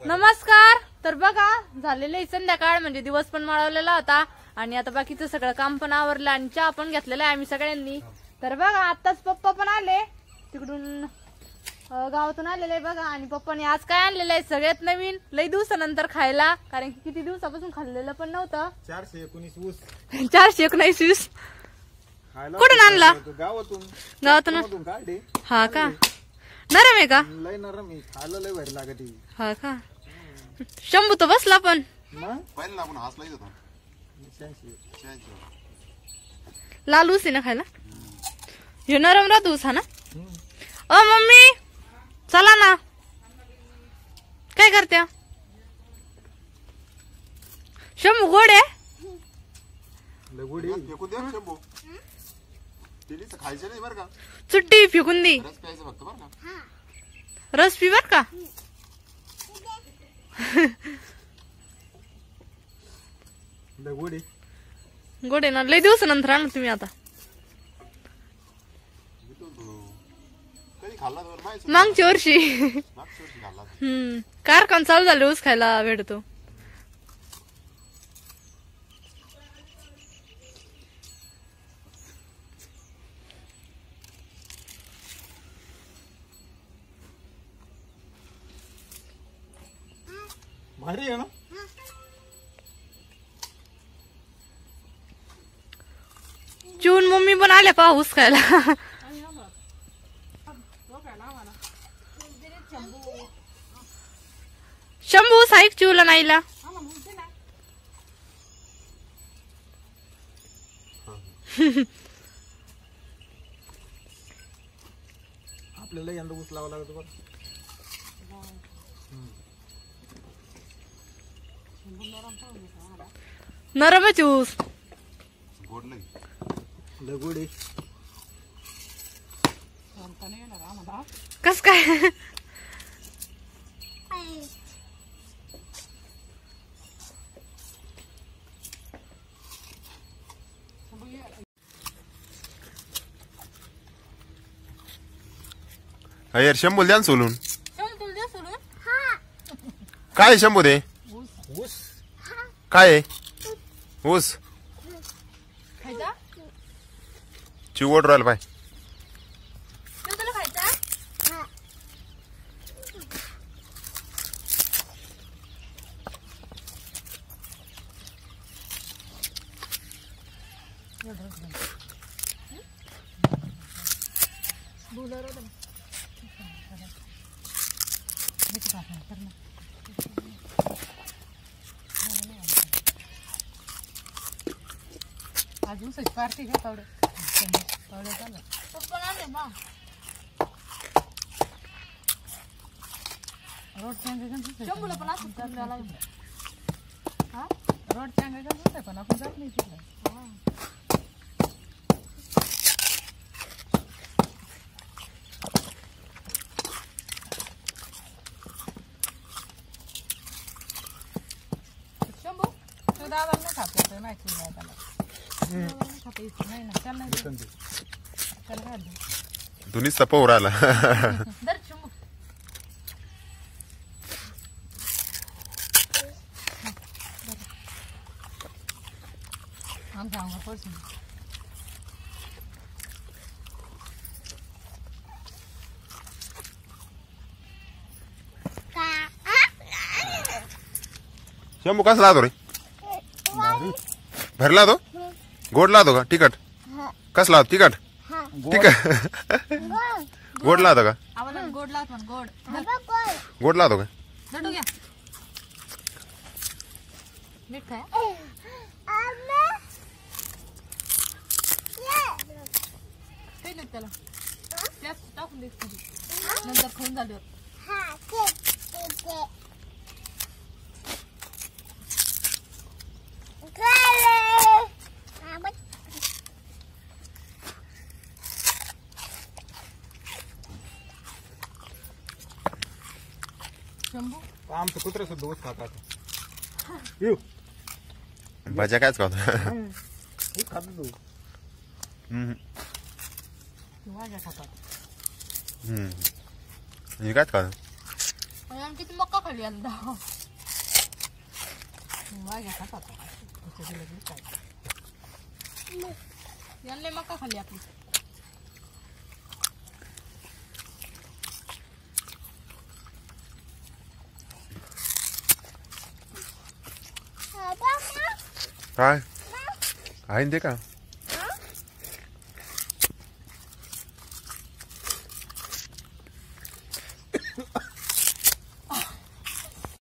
नमस्कार. तर बघा झालेलं संध्याकाळ म्हणजे दिवस पण माळवलेला होता आणि आता बाकीचं सगळं काम पण आवरलं आणि चहा पण घेतलेला आहे आम्ही सगळ्यांनी. तर बघा आताच पप्पा पण आले तिकडून गावातून आलेले आहे बघा आणि पप्पाने आज काय आणलेलं आहे सगळ्यात नवीन लई दिवसानंतर खायला, कारण की किती दिवसापासून खाल्लेलं पण नव्हतं. 419 ऊस. 419 ऊस कुठून आणला? गावातून काढले. हा का? नरम आहे का? लय नरम आहे, खायला लय भारी लागत आहे. हा का? शंभू तर बसला पण मग पहिला आपण हसलाच होता. 86. लाल ऊस आहे ना खायला. हे नरम राहतो ऊस हा ना. ओ मम्मी चला ना, काय करत्या? शंभू गोड आहे. लगुडी फेकून द्या शंभू. तिलीच खायचं नाही बरं का, चुट्टी फेकून दे. रस प्यायचं फक्त बरं का. रस पी बर का. लगुडी गोड आहे ना. लय दिवसानंतर आणलं तुम्ही आता. कधी खाल्ला तर माहिती मागच्या वर्षी मागच्या वर्षी खाल्ला. कारखान चालू झाले ऊस खायला भेटतो. भारी आहे ना. जून मम्मी पण आल्या पा ऊस खायला. शंभू साईक चिवला नाहीला. आपल्याला यंदा ऊस लावा लागत बरं. नरमच ऊस. गोड नाही. लगुडी कस काय? यार शंभू द्या ना सोलून. काय आहे शंभू दे? ऊस काय आहे? ऊस चिवट राहिला पाय. अजून पार्टी घ्या पावडे पावडे झालं. रोड शंभूला पण असं रोड चांगलं पण आपण जात नाही तिकडे. शंभू तू दादा नाही खात नाही दादाला नाही ना त्याला नाही त्याला दोन्हीच तपवर आला. शंभू कसा लावतो रे? भरला तो गोड लावतो का तिखट? कस लावतो तिखट? तिखट गोड लावतो का? गोड लावतो गोड गोड लावतो का? लड्डू घ्या मीठ काय त्याला त्यात टाकून दे नंतर खाऊन झाल्यावर. आमचं कुत्र सुद्धा ऊस खातात. येऊ भाज्या कायच खातो. खातो तू. भाज्या खातात. हे काय खातो? आणि आम्ही किती मक्का खाली यंदा. यांना मक्का खाली आपली. काय आहे ते का